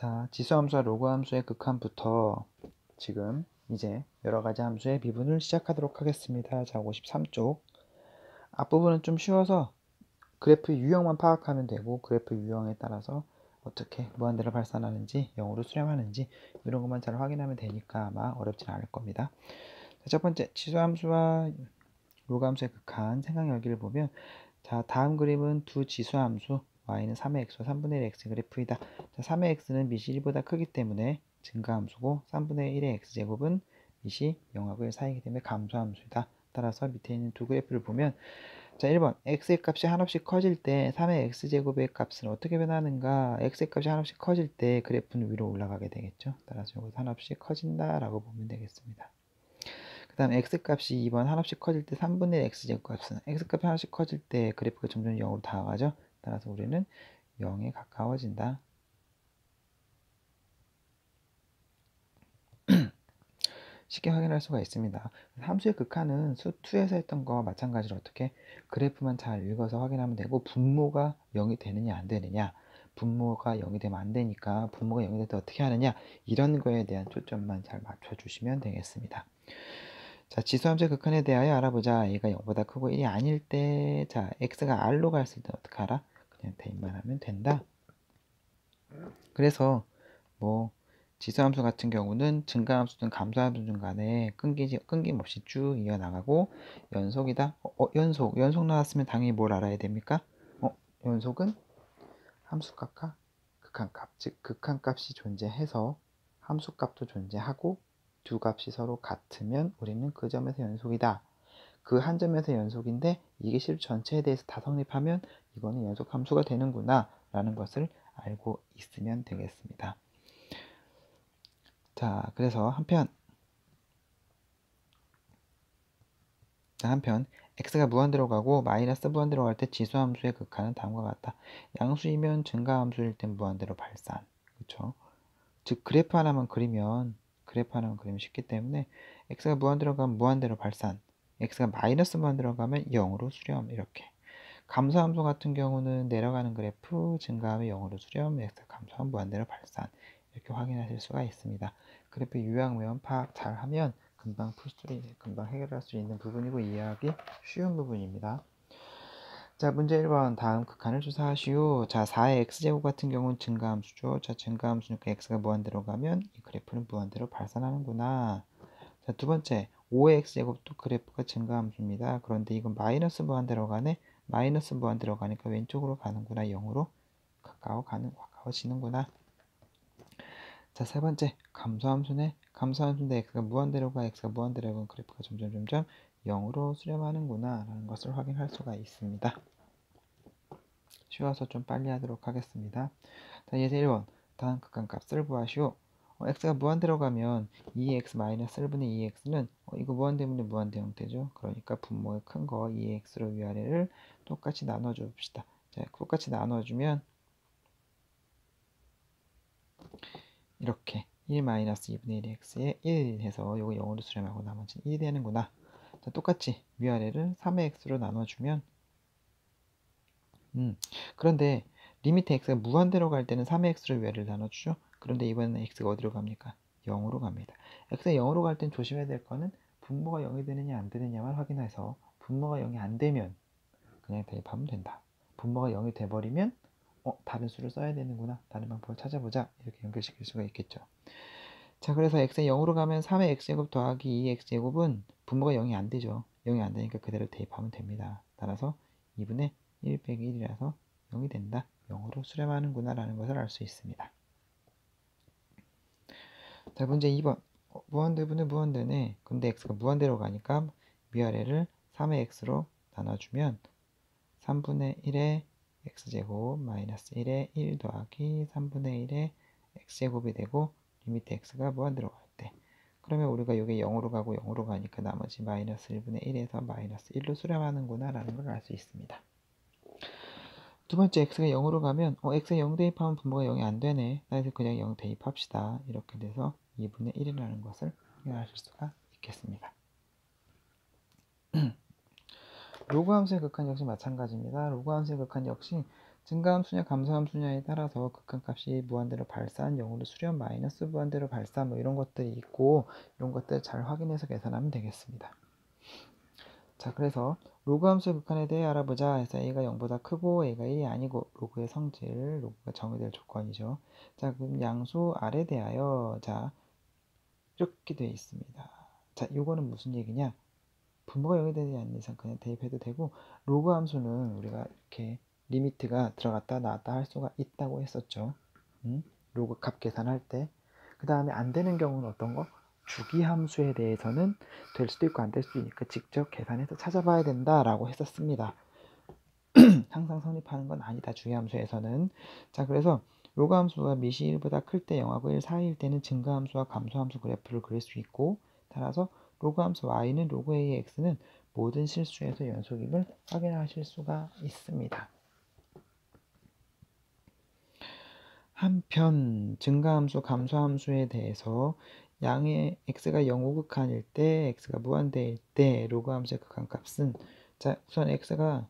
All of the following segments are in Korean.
자, 지수함수와 로그함수의 극한부터 지금 이제 여러가지 함수의 미분을 시작하도록 하겠습니다. 자, 53쪽 앞부분은 좀 쉬워서 그래프 유형만 파악하면 되고, 그래프 유형에 따라서 어떻게 무한대를 발산하는지, 0으로 수렴하는지 이런 것만 잘 확인하면 되니까 아마 어렵진 않을 겁니다. 자, 첫 번째 지수함수와 로그함수의 극한 생각 열기를 보면, 자, 다음 그림은 두 지수함수 y는 3의 x와 3분의 1의 x 그래프이다. 자, 3의 x는 밑이 1보다 크기 때문에 증가함수고, 3분의 1의 x제곱은 밑이 0하고 1 사이이기 때문에 감소함수이다. 따라서 밑에 있는 두 그래프를 보면, 자, 1번 x의 값이 한없이 커질 때 3의 x제곱의 값은 어떻게 변하는가? x의 값이 한없이 커질 때 그래프는 위로 올라가게 되겠죠. 따라서 이것도 한없이 커진다 라고 보면 되겠습니다. 그 다음 x값이 2번 한없이 커질 때 3분의 1 x제곱 값은, x값이 한없이 커질 때 그래프가 점점 0으로 다가가죠. 따라서 우리는 0에 가까워진다. 쉽게 확인할 수가 있습니다. 함수의 극한은 수 2에서 했던 거와 마찬가지로 어떻게 그래프만 잘 읽어서 확인하면 되고, 분모가 0이 되느냐 안 되느냐, 분모가 0이 되면 안 되니까 분모가 0이 될 때 어떻게 하느냐, 이런 거에 대한 초점만 잘 맞춰주시면 되겠습니다. 자, 지수함수의 극한에 대하여 알아보자. a가 0보다 크고 1이 아닐 때, 자, x가 r로 갔을 때 어떻게 알아? 그냥 대입만 하면 된다. 그래서 뭐 지수함수 같은 경우는 증가함수든 감소함수든 간에 끊김없이 쭉 이어나가고 연속이다. 연속 나왔으면 당연히 뭘 알아야 됩니까? 연속은 함수값과 극한값, 즉 극한값이 존재해서 함수값도 존재하고 두 값이 서로 같으면 우리는 그 점에서 연속이다. 그 한 점에서 연속인데 이게 실 전체에 대해서 다 성립하면 이거는 연속 함수가 되는구나 라는 것을 알고 있으면 되겠습니다. 자, 그래서 한편 x가 무한대로 가고 마이너스 무한대로 갈 때 지수함수의 극한은 다음과 같다. 양수이면 증가함수일 땐 무한대로 발산. 그렇죠? 즉 그래프 하나만 그리면 쉽기 때문에 x가 무한대로 가면 무한대로 발산, x가 마이너스 무한대로 가면 0으로 수렴. 이렇게. 감소함수 같은 경우는 내려가는 그래프, 증가하면 0으로 수렴, x가 감소하면 무한대로 발산. 이렇게 확인하실 수가 있습니다. 그래프 유형면 파악 잘하면 금방 해결할 수 있는 부분이고 이해하기 쉬운 부분입니다. 자, 문제 1번 다음 극한을 조사하시오. 자, 4의 x제곱 같은 경우는 증가함수죠. 자, 증가함수니까 x가 무한대로 가면 이 그래프는 무한대로 발산하는구나. 자, 두 번째 5의 x제곱도 그래프가 증가함수입니다. 그런데 이건 마이너스 무한대로 가네. 마이너스 무한대로 가니까 왼쪽으로 가는구나. 0으로 가까워지는구나. 자, 세 번째 감소함수네. 감소함수인데 x가 무한대로 가면 그래프가 점점 0으로 수렴하는구나 라는 것을 확인할 수가 있습니다. 쉬워서 좀 빨리 하도록 하겠습니다. 자, 예제 1번 다음 극한값을 구하시오. x가 무한대로 가면 2x-1분의 2x는 이거 무한대면 무한대 형태죠. 그러니까 분모의 큰 거 2x로 위아래를 똑같이 나눠줘 봅시다. 자, 똑같이 나눠주면 이렇게 1-2분의 1x에 1 해서 요거 0으로 수렴하고 나머지는 1이 되는구나. 자, 똑같이 위아래를 3의 x로 나눠주면 그런데 리미트 x가 무한대로 갈 때는 3의 x로 위아래를 나눠주죠. 그런데 이번에는 x가 어디로 갑니까? 0으로 갑니다. x가 0으로 갈 땐 조심해야 될 거는 분모가 0이 되느냐 안 되느냐만 확인해서, 분모가 0이 안 되면 그냥 대입하면 된다. 분모가 0이 돼버리면 다른 수를 써야 되는구나, 다른 방법을 찾아보자, 이렇게 연결시킬 수가 있겠죠. 자, 그래서 x가 0으로 가면 3의 x제곱 더하기 2의 x제곱은 분모가 0이 안 되죠. 0이 안 되니까 그대로 대입하면 됩니다. 따라서 2분의 1 빼기 1이라서 0이 된다. 0으로 수렴하는구나 라는 것을 알 수 있습니다. 자, 문제 2번 무한대분의 무한대네. 근데 x가 무한대로 가니까 위아래를 3의 x로 나눠주면 3분의 1의 x제곱 마이너스 1의 1 더하기 3분의 1의 x제곱이 되고, 리미트 x가 무한대로 갈 때, 그러면 우리가 이게 0으로 가고 0으로 가니까 나머지 마이너스 1분의 1에서 마이너스 1로 수렴하는구나 라는 걸 알 수 있습니다. 두 번째 x가 0으로 가면 x에 0 대입하면 분모가 0이 안 되네. 그래서 그냥 0 대입합시다. 이렇게 돼서 2분의 1이라는 것을 확인하실 수가 있겠습니다. 로그함수의 극한 역시 마찬가지입니다. 로그함수의 극한 역시 증가함수냐 감소함수냐에 따라서 극한값이 무한대로 발산, 0으로 수렴, 마이너스 무한대로 발산 뭐 이런 것들이 있고 이런 것들 잘 확인해서 계산하면 되겠습니다. 자, 그래서 로그 함수의 극한에 대해 알아보자 해서 a가 0보다 크고 a가 1이 아니고 로그의 성질, 로그가 정의될 조건이죠. 자, 그럼 양수 r에 대하여 자 이렇게 되어 있습니다. 자, 요거는 무슨 얘기냐? 분모가 0이 되지 않는 이상 그냥 대입해도 되고 로그 함수는 우리가 이렇게 리미트가 들어갔다 나왔다 할 수가 있다고 했었죠. 로그 값 계산할 때. 그 다음에 안 되는 경우는 어떤 거? 주기 함수에 대해서는 될 수도 있고 안 될 수도 있으니까 직접 계산해서 찾아봐야 된다라고 했었습니다. 항상 성립하는 건 아니다. 주기 함수에서는. 자, 그래서 로그 함수가 미시 1보다 클 때 0하고 1 사이일 때는 증가 함수와 감소 함수 그래프를 그릴 수 있고 따라서 로그 함수 y는 로그 a의 x는 모든 실수에서 연속임을 확인하실 수가 있습니다. 한편 증가함수, 감소함수에 대해서 양의 x가 0 우극한일 때, x가 무한대일 때 로그 함수의 극한값은 자 우선 x가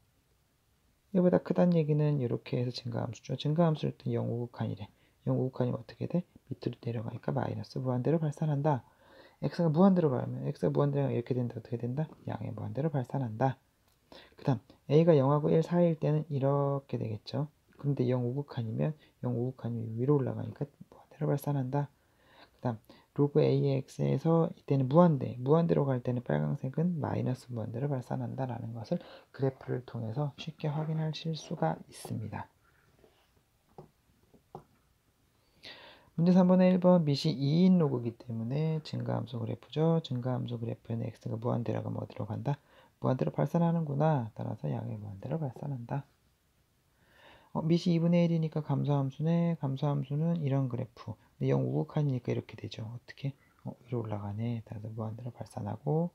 1보다 크다는 얘기는 이렇게 해서 증가함수죠. 증가함수일 때 0 우극한이래. 0 우극한이면 어떻게 돼? 밑으로 내려가니까 마이너스 무한대로 발산한다. x가 무한대로 가면 x가 무한대로 가면 이렇게 된다. 어떻게 된다? 양의 무한대로 발산한다. 그 다음 a가 0하고 1 사이일 때는 이렇게 되겠죠. 그런데 0 우극한이면 0 우극한이 위로 올라가니까 무한대로 발산한다. 그 다음 로그 ax에서 이때는 무한대로 갈 때는 빨간색은 마이너스 무한대로 발산한다 라는 것을 그래프를 통해서 쉽게 확인하실 수가 있습니다. 문제 3번의 1번 미시 2인 로그이기 때문에 증가함수 그래프죠. 증가함수 그래프에는 x가 무한대로 가면 어디로 간다? 무한대로 발산하는구나. 따라서 양의 무한대로 발산한다. 미시 2분의 1이니까 감소함수네. 감소함수는 이런 그래프. 0 우극한이니까 이렇게 되죠. 어떻게? 위로 올라가네. 따라서 무한대로 발산하고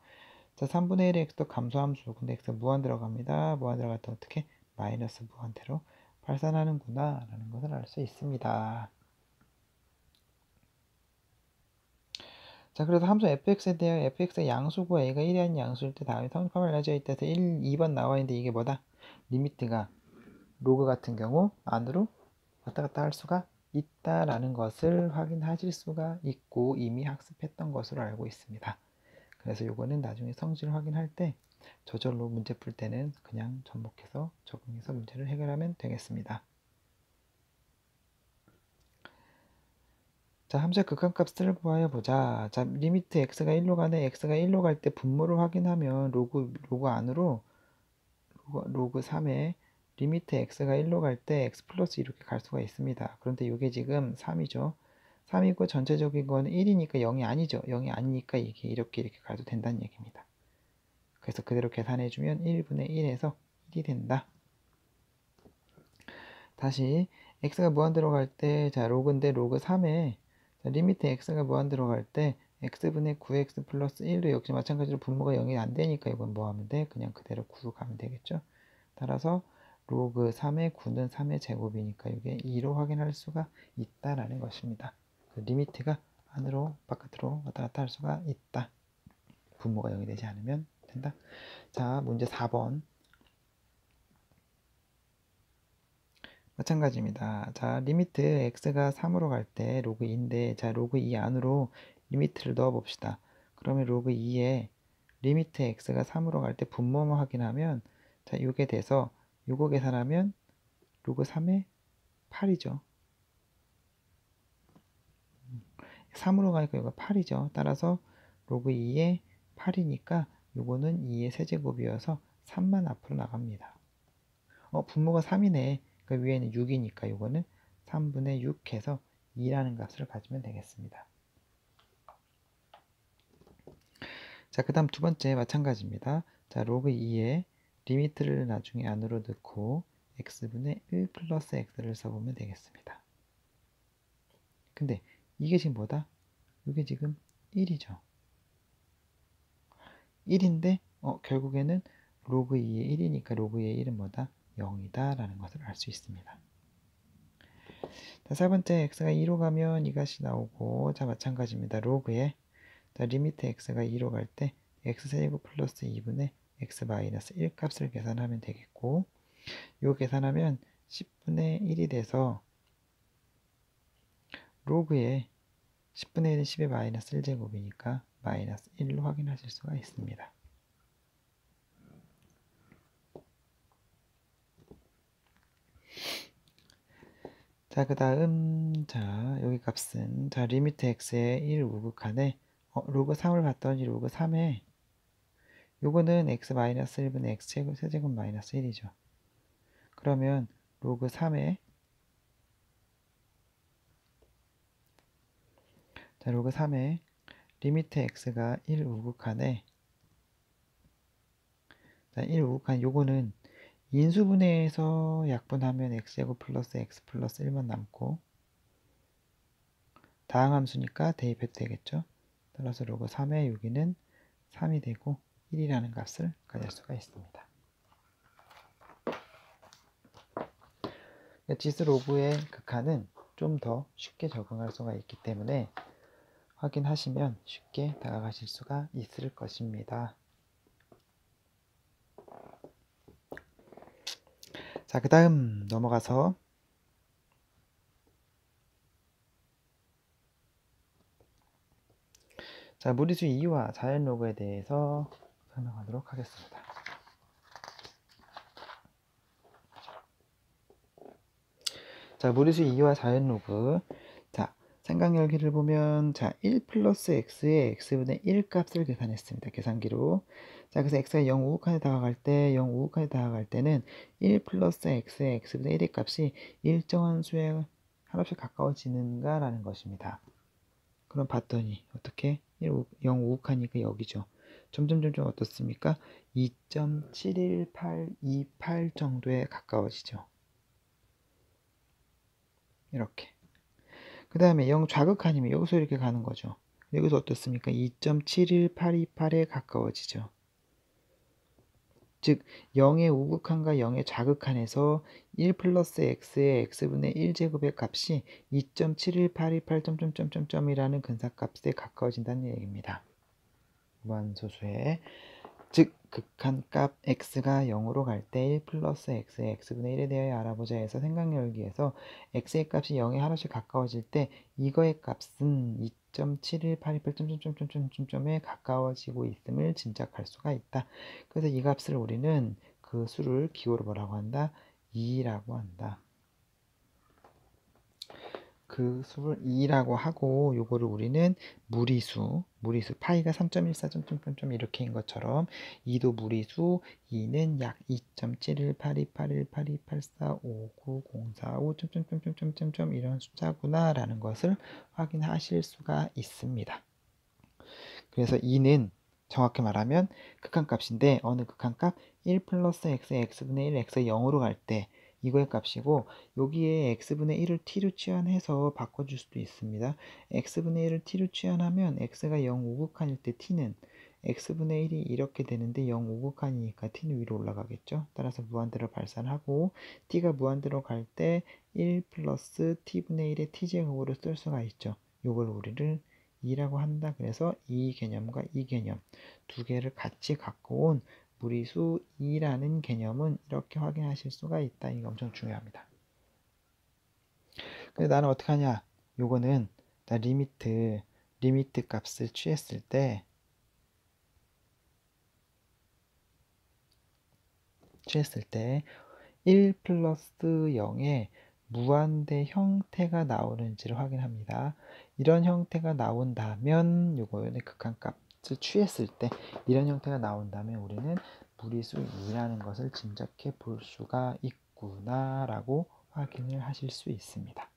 자 3분의 1의 x도 감소함수. 근데 x가 무한대로 갑니다. 무한대로 갈 때 어떻게? 마이너스 무한대로 발산하는구나 라는 것을 알 수 있습니다. 자, 그래서 함수 fx에 대하여 fx가 양수고 a가 1이 아닌 양수일 때 다음에 성립함을 알려져 있다 해서 1, 2번 나와 있는데 이게 뭐다? 리미트가 로그 같은 경우 안으로 왔다 갔다 할 수가 있다라는 것을 확인하실 수가 있고 이미 학습했던 것으로 알고 있습니다. 그래서 요거는 나중에 성질 확인할 때 저절로 문제 풀 때는 그냥 접목해서 적용해서 문제를 해결하면 되겠습니다. 자, 함수의 극한값을 구하여 보자. 자, 리미트 x가 1로 가네. x가 1로 갈 때 분모를 확인하면 로그 안으로 로그 3에 리미트 x가 1로 갈 때 x 플러스 이렇게 갈 수가 있습니다. 그런데 이게 지금 3이죠. 3이고 전체적인 거는 1이니까 0이 아니죠. 0이 아니니까 이게 이렇게 가도 된다는 얘기입니다. 그래서 그대로 계산해주면 1분의 1에서 1이 된다. 다시 x가 무한대로 갈 때 자 로그인데 로그 3에 자, 리미트 x가 무한대로 갈 때 x분의 9x 플러스 1도 역시 마찬가지로 분모가 0이 안 되니까 이건 뭐 하면 돼? 그냥 그대로 9로 가면 되겠죠. 따라서 로그 3의 9는 3의 제곱이니까 이게 2로 확인할 수가 있다라는 것입니다. 그 리미트가 안으로 바깥으로 왔다 갔다 할 수가 있다. 분모가 0이 되지 않으면 된다. 자, 문제 4번. 마찬가지입니다. 자, 리미트 x가 3으로 갈 때 로그 2인데 자, 로그 2 안으로 리미트를 넣어 봅시다. 그러면 로그 2에 리미트 x가 3으로 갈 때 분모만 확인하면 자, 이게 돼서 이거 계산하면 로그 3에 8이죠. 3으로 가니까 이거 8이죠. 따라서 로그 2에 8이니까 요거는 2의 세제곱이어서 3만 앞으로 나갑니다. 분모가 3이네. 그 위에는 6이니까 요거는 3분의 6 해서 2라는 값을 가지면 되겠습니다. 자, 그 다음 두 번째 마찬가지입니다. 자, 로그 2에 리미트를 나중에 안으로 넣고 x분의 1 플러스 x를 써보면 되겠습니다. 근데 이게 지금 뭐다? 이게 지금 1이죠. 1인데 결국에는 로그 2의 1이니까 로그 2의 1은 뭐다? 0이다 라는 것을 알 수 있습니다. 자, 세 번째 x가 2로 가면 이것이 나오고 자 마찬가지입니다. 로그에 자, 리미트 x가 2로 갈 때 x세제곱 플러스 2분의 x 마이너스 1 값을 계산하면 되겠고 이거 계산하면 10분의 1이 돼서 로그에 10분의 1은 10의 마이너스 1제곱이니까 마이너스 1로 확인하실 수가 있습니다. 자, 그 다음, 자, 여기 값은, 자, 리미트 x의 1 우극한에, 로그 3을 봤더니 로그 3에, 요거는 x 마이너스 1분의 x 세제곱 마이너스 1이죠. 그러면 로그 3에, 자, 로그 3에, 리미트 x가 1 우극한에, 자, 1 우극한 요거는 인수분해에서 약분하면 x제곱 플러스 x 플러스 1만 남고, 다항함수니까 대입해도 되겠죠. 따라서 로그 3의 여기는 3이 되고 1이라는 값을 가질 수가 있습니다. 지수 로그의 극한은 좀 더 쉽게 적응할 수가 있기 때문에 확인하시면 쉽게 다가가실 수가 있을 것입니다. 자, 그 다음 넘어가서 자, 무리수 2와 자연 로그에 대해서 설명하도록 하겠습니다. 자, 무리수 2와 자연 로그. 자, 생각열기를 보면, 자, 1 플러스 x의 x분의 1 값을 계산했습니다. 계산기로. 자, 그래서 x가 0 우극한에 다가갈 때, 0 우극한에 다가갈 때는 1 플러스 x의 x분의 1의 값이 일정한 수에 한없이 가까워지는가라는 것입니다. 그럼 봤더니, 어떻게? 0 우극하니까 여기죠. 점점 어떻습니까? 2.71828 정도에 가까워지죠. 이렇게. 그 다음에 0 좌극한이면 여기서 이렇게 가는 거죠. 여기서 어떻습니까? 2.71828에 가까워지죠. 즉 0의 우극한과 0의 좌극한에서 1 플러스 x의 x분의 1제곱의 값이 2.71828점점점점점이라는 근사값에 가까워진다는 얘기입니다. 무한소수의 즉 극한값 x가 0으로 갈 때 1 플러스 x의 x분의 1에 대하여 알아보자 해서 생각열기에서 x의 값이 0에 하나씩 가까워질 때 이거의 값은 2.71828점점점점점점에 가까워지고 있음을 짐작할 수가 있다. 그래서 이 값을 우리는 그 수를 기호로 뭐라고 한다? 2라고 한다. 그 수를 2라고 하고 요거를 우리는 무리수 파이가 3.14점점점 이렇게인 것처럼 2도 무리수 2는 약 2.71828182845904.5 이런 숫자구나 라는 것을 확인하실 수가 있습니다. 그래서 2는 정확히 말하면 극한값인데 어느 극한값 1 플러스 x의 x분의 1 x가 0으로 갈 때 이거의 값이고 여기에 x분의 1을 t로 치환해서 바꿔줄 수도 있습니다. x분의 1을 t로 치환하면 x가 0 우극한일 때 t는 x분의 1이 이렇게 되는데 0 우극한이니까 t는 위로 올라가겠죠. 따라서 무한대로 발산하고 t가 무한대로 갈 때 1 플러스 t분의 1의 t제곱으로 쓸 수가 있죠. 요걸 우리를 2라고 한다. 그래서 이 개념과 이 개념 두 개를 같이 갖고 온 무리수 2라는 개념은 이렇게 확인하실 수가 있다. 이거 엄청 중요합니다. 근데 나는 어떻게 하냐? 요거는 나 리미트 값을 취했을 때 취했을 때 1 플러스 0의 무한대 형태가 나오는지를 확인합니다. 이런 형태가 나온다면 요거는 극한값을 취했을 때 이런 형태가 나온다면 우리는 무리수 2라는 것을 짐작해 볼 수가 있구나 라고 확인을 하실 수 있습니다.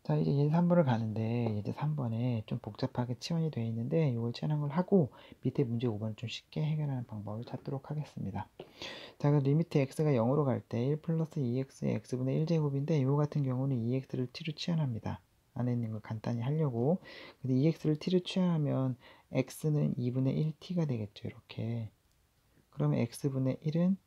자, 이제 예제 3번을 가는데 예제 3번에 좀 복잡하게 치환이 되어 있는데 이걸 치환한 걸 하고 밑에 문제 5번을 좀 쉽게 해결하는 방법을 찾도록 하겠습니다. 자, 그 리미트 x가 0으로 갈 때 1 플러스 2x의 x분의 1제곱인데 이거 같은 경우는 2x를 t로 치환합니다. 안에 있는 걸 간단히 하려고. 근데 2x를 t로 치환하면 x는 2분의 1t가 되겠죠. 이렇게. 그러면 x분의 1은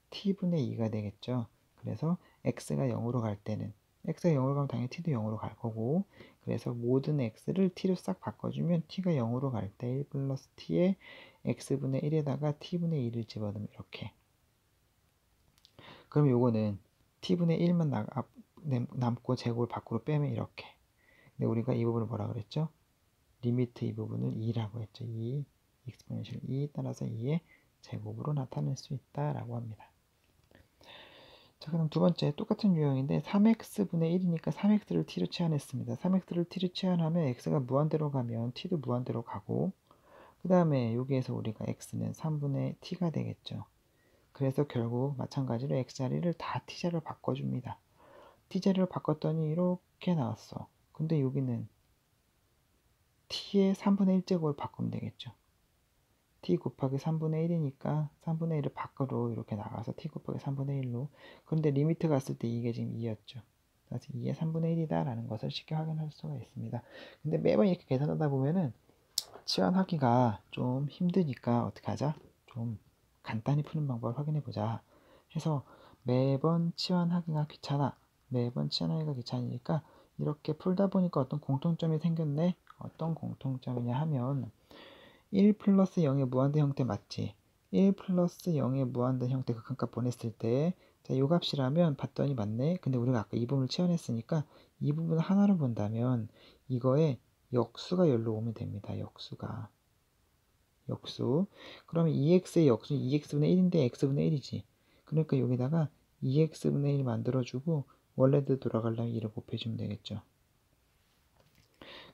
t분의 2가 되겠죠. 그래서 x가 0으로 갈 때는 x가 0으로 가면 당연히 t도 0으로 갈 거고 그래서 모든 x를 t로 싹 바꿔주면 t가 0으로 갈 때 1 플러스 t의 x분의 1에다가 t분의 2를 집어넣으면 이렇게. 그럼 요거는 t분의 1만 남고 제곱을 밖으로 빼면 이렇게. 근데 우리가 이 부분을 뭐라 그랬죠? 리미트 이 부분을 2라고 했죠. 2, exponential 2 따라서 2의 제곱으로 나타낼 수 있다라고 합니다. 자, 그럼 두 번째 똑같은 유형인데 3x분의 1이니까 3x를 t로 치환했습니다. 3x를 t로 치환하면 x가 무한대로 가면 t도 무한대로 가고, 그 다음에 여기에서 우리가 x는 3분의 t가 되겠죠. 그래서 결국 마찬가지로 x자리를 다 t자리로 바꿔줍니다. t자리로 바꿨더니 이렇게 나왔어. 근데 여기는 t의 3분의 1제곱을 바꾸면 되겠죠. t 곱하기 3분의 1이니까 3분의 1을 밖으로 이렇게 나가서 t 곱하기 3분의 1로. 그런데 리미트 갔을 때 이게 지금 2였죠. 그래서 2의 3분의 1이다 라는 것을 쉽게 확인할 수가 있습니다. 근데 매번 이렇게 계산하다 보면은 치환하기가 좀 힘드니까 어떻게 하자? 좀 간단히 푸는 방법을 확인해 보자 해서 매번 치환하기가 귀찮아. 매번 치환하기가 귀찮으니까 이렇게 풀다 보니까 어떤 공통점이 생겼네. 어떤 공통점이냐 하면 1 플러스 0의 무한대 형태 맞지? 1 플러스 0의 무한대 형태 극한값 보냈을 때, 자, 요 값이라면 봤더니 맞네? 근데 우리가 아까 이 부분을 치환했으니까 이 부분을 하나로 본다면 이거에 역수가 열로 오면 됩니다. 역수가. 역수. 그러면 2x의 역수 2x분의 1인데 x분의 1이지. 그러니까 여기다가 2x분의 1 만들어주고 원래대로 돌아가려면 2를 곱해주면 되겠죠.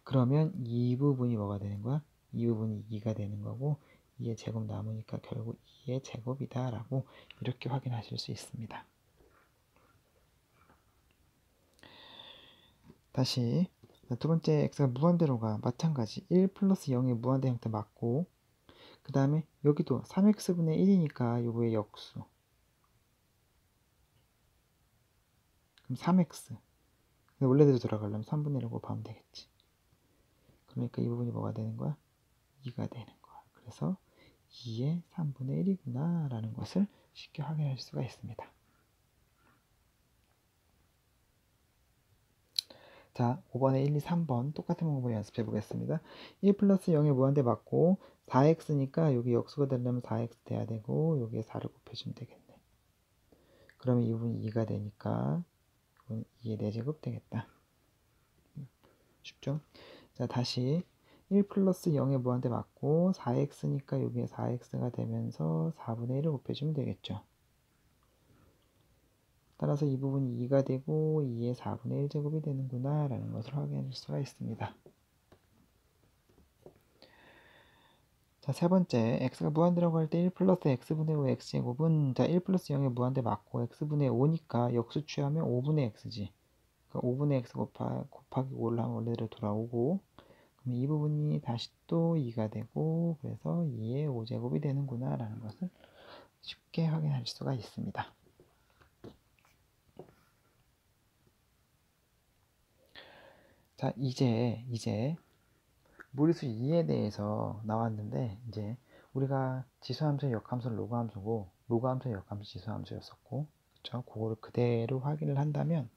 그러면 이 부분이 뭐가 되는 거야? 이 부분이 2가 되는 거고 2의 제곱 남으니까 결국 2의 제곱이다 라고 이렇게 확인하실 수 있습니다. 다시 두 번째 x가 무한대로 가. 마찬가지 1 플러스 0의 무한대 형태 맞고, 그 다음에 여기도 3x분의 1이니까 요거의 역수. 그럼 3x. 원래대로 돌아가려면 3분의 1을 곱하면 되겠지. 그러니까 이 부분이 뭐가 되는 거야? 2가 되는 거야. 그래서 2의 3분의 1이구나 라는 것을 쉽게 확인할 수가 있습니다. 자, 5번에 1, 2, 3번 똑같은 방법을 연습해 보겠습니다. 1 플러스 0의 무한대 맞고 4x니까 여기 역수가 되려면 4x 돼야 되고 여기에 4를 곱해주면 되겠네. 그러면 이 부분이 2가 되니까 이건 2의 4제곱 되겠다. 쉽죠? 자, 다시 1 플러스 0의 무한대 맞고 4x니까 여기에 4x가 되면서 4분의 1을 곱해주면 되겠죠. 따라서 이 부분이 2가 되고 2의 4분의 1제곱이 되는구나 라는 것을 확인할 수가 있습니다. 자, 세 번째, x가 무한대라고 할 때 1 플러스 x분의 5 x제곱은, 자, 1 플러스 0의 무한대 맞고 x분의 5니까 역수 취하면 5분의 x지. 그러니까 5분의 x 곱하기 5를 하면 원래대로 돌아오고, 그럼 이 부분이 다시 또 2가 되고, 그래서 2의 5제곱이 되는구나 라는 것을 쉽게 확인할 수가 있습니다. 자, 이제 무리수 2에 대해서 나왔는데, 이제 우리가 지수함수의 역함수는 로그함수고 로그함수의 역함수 지수함수였었고, 그쵸? 그거를 그대로 확인을 한다면,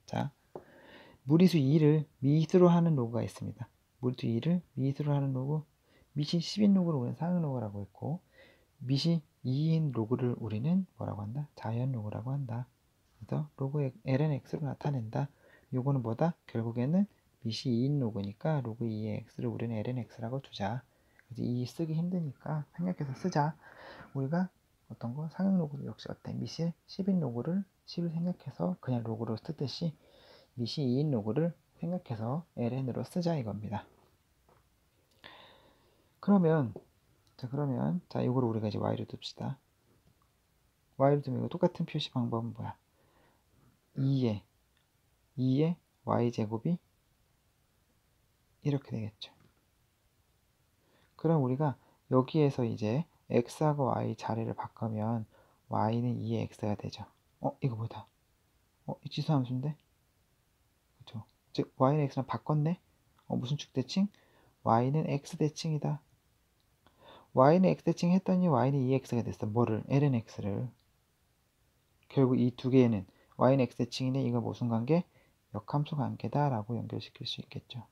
자, 무리수 2를 미수로 하는 로그가 있습니다. 무리수 2를 미수로 하는 로그, 미시 10인 로그를 우리는 상응 로그라고 했고, 미시 2인 로그를 우리는 뭐라고 한다? 자연 로그라고 한다. 그래서 로그 ln x로 나타낸다. 요거는 뭐다? 결국에는 미시 2인 로그니까 로그 2의 x를 우리는 ln x라고 두자. 그래서 이 쓰기 힘드니까 생략해서 쓰자. 우리가 어떤 거 상응 로그도 역시 어때? 미시 10인 로그를 10을 생략해서 그냥 로그로 쓰듯이 미시 2인 로그를 생략해서 ln으로 쓰자 이겁니다. 그러면 자 이거를 우리가 이제 y로 둡시다. y로 두면 이거 똑같은 표시 방법은 뭐야? 2의 y제곱이 이렇게 되겠죠. 그럼 우리가 여기에서 이제 x하고 y 자리를 바꾸면 y는 2의 x가 되죠. 이거 뭐다? 이 지수함수인데? 그쵸? 즉 y는 x랑 바꿨네? 무슨 축대칭? y는 x대칭이다. y는 x대칭 했더니 y는 2x가 됐어. 뭐를? ln x를. 결국 이 두 개는 y는 x대칭이네. 이거 무슨 관계? 역함수 관계다 라고 연결시킬 수 있겠죠.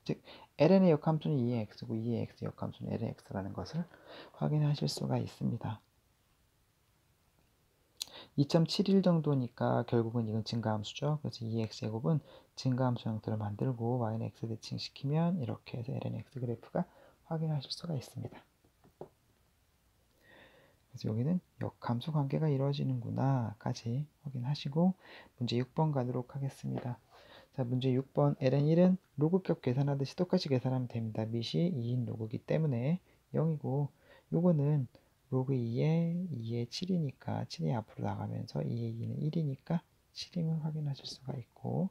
즉 ln의 역함수는 2의 x고 2의 x 역함수는 l의 x라는 것을 확인하실 수가 있습니다. 2.71 정도니까 결국은 이건 증가함수죠. 그래서 2x제곱은 증가함수 형태로 만들고 y는 x 대칭시키면 이렇게 해서 ln x 그래프가 확인하실 수가 있습니다. 그래서 여기는 역함수 관계가 이루어지는구나 까지 확인하시고 문제 6번 가도록 하겠습니다. 자, 문제 6번 ln1은 로그값 계산하듯이 똑같이 계산하면 됩니다. 밑이 2인 로그이기 때문에 0이고 요거는 로그 2의 7이니까 7이 앞으로 나가면서 2의 2는 1이니까 7임을 확인하실 수가 있고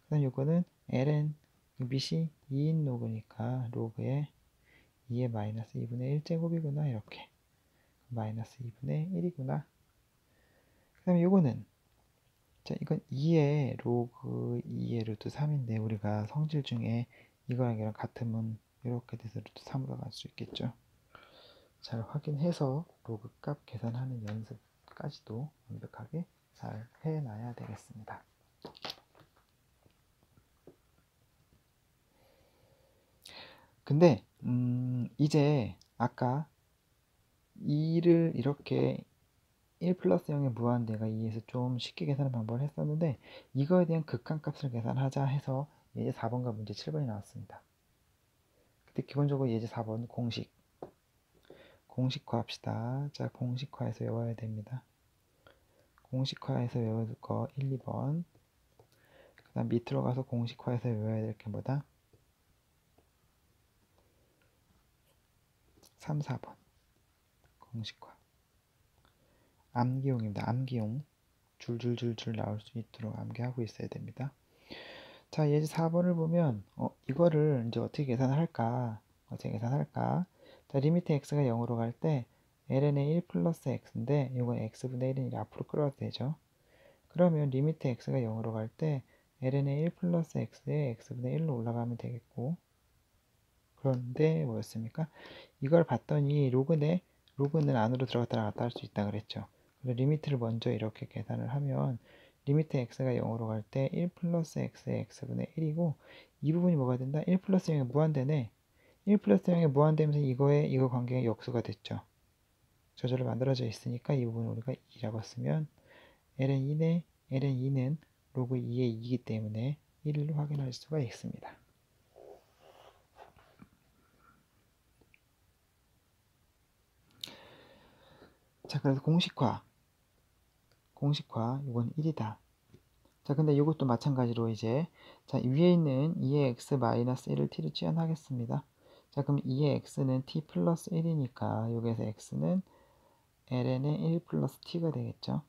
그 다음 요거는 ln 밑이 2인 로그니까 로그에 2의 마이너스 2분의 1제곱이구나 이렇게 마이너스 2분의 1이구나. 그 다음에 요거는 자 이건 2의 로그 2의 루트 3인데 우리가 성질 중에 이거랑 이거랑 같으면 이렇게 돼서 루트 3으로 갈 수 있겠죠. 잘 확인해서 로그 값 계산하는 연습까지도 완벽하게 잘 해놔야 되겠습니다. 근데 이제 아까 2를 이렇게 1 플러스 0의 무한대가 2에서 좀 쉽게 계산하는 방법을 했었는데 이거에 대한 극한값을 계산하자 해서 예제 4번과 문제 7번이 나왔습니다. 근데 기본적으로 예제 4번 공식화 합시다. 자, 공식화해서 외워야 됩니다. 공식화해서 외워둘 거 1, 2번. 그 다음 밑으로 가서 공식화해서 외워야 될 게 뭐다? 3, 4번. 공식화. 암기용입니다. 암기용. 줄줄줄줄 나올 수 있도록 암기하고 있어야 됩니다. 자, 예제 4번을 보면 이거를 이제 어떻게 계산할까? 자, 리미트 x가 0으로 갈 때 ln의 1 플러스 x인데 이건 x분의 1은 앞으로 끌어도 되죠. 그러면 리미트 x가 0으로 갈 때 ln의 1 플러스 x에 x분의 1로 올라가면 되겠고 그런데 뭐였습니까? 이걸 봤더니 로그는 안으로 들어갔다 나갔다 할 수 있다 그랬죠. 그래서 리미트를 먼저 이렇게 계산을 하면 리미트 x가 0으로 갈 때 1 플러스 x의 x분의 1이고 이 부분이 뭐가 된다? 1 플러스 0의 무한대네. 1 플러스 0의 무한대면서 이거 관계가 역수가 됐죠. 저절로 만들어져 있으니까 이 부분을 우리가 2라고 쓰면 ln2는 로그 2의 2이기 때문에 1로 확인할 수가 있습니다. 자, 그래서 공식화 이건 1이다. 자, 근데 이것도 마찬가지로 이제 자 위에 있는 2의 x 마이너스 1을 t로 치환하겠습니다. 자, 그럼 2의 x는 t 플러스 1이니까 여기에서 x는 ln의 1 플러스 t가 되겠죠.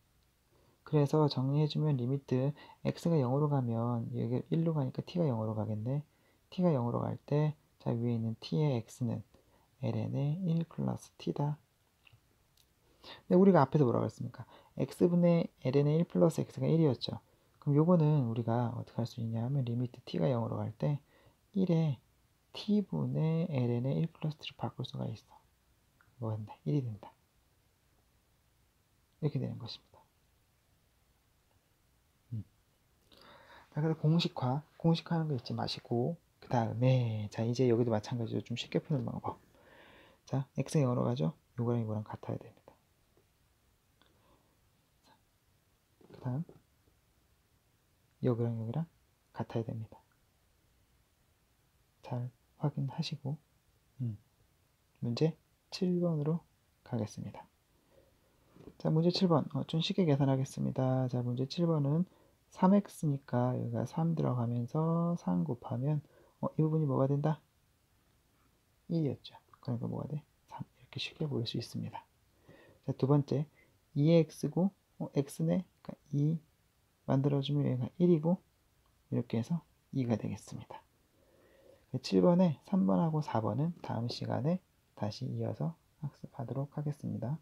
그래서 정리해주면 리미트 x가 0으로 가면 여기 1로 가니까 t가 0으로 가겠네. t가 0으로 갈 때 자 위에 있는 t의 x는 ln의 1 플러스 t다. 근데 우리가 앞에서 뭐라고 했습니까? x분의 ln의 1 플러스 x가 1이었죠. 그럼 요거는 우리가 어떻게 할 수 있냐 하면 리미트 t가 0으로 갈 때 1에 t분의 ln의 1 플러스 t로 바꿀 수가 있어. 뭐가 된다? 1이 된다. 이렇게 되는 것입니다. 자, 그래서 공식화하는 거 잊지 마시고 그 다음에 자 이제 여기도 마찬가지로 좀 쉽게 푸는 방법. 자, x가 0으로 가죠? 요거랑 이거랑 같아야 됩니다. 그 다음 여기랑 같아야 됩니다. 잘 확인하시고 문제 7번으로 가겠습니다. 자, 문제 7번 좀 쉽게 계산하겠습니다. 자, 문제 7번은 3x니까 여기가 3 들어가면서 3 곱하면 이 부분이 뭐가 된다? 1이었죠. 그러니까 뭐가 돼? 3 이렇게 쉽게 보일 수 있습니다. 자, 두 번째 2x고 x네 그러니까 2 만들어주면 여기가 1이고 이렇게 해서 2가 되겠습니다. 7번에 3번하고 4번은 다음 시간에 다시 이어서 학습하도록 하겠습니다.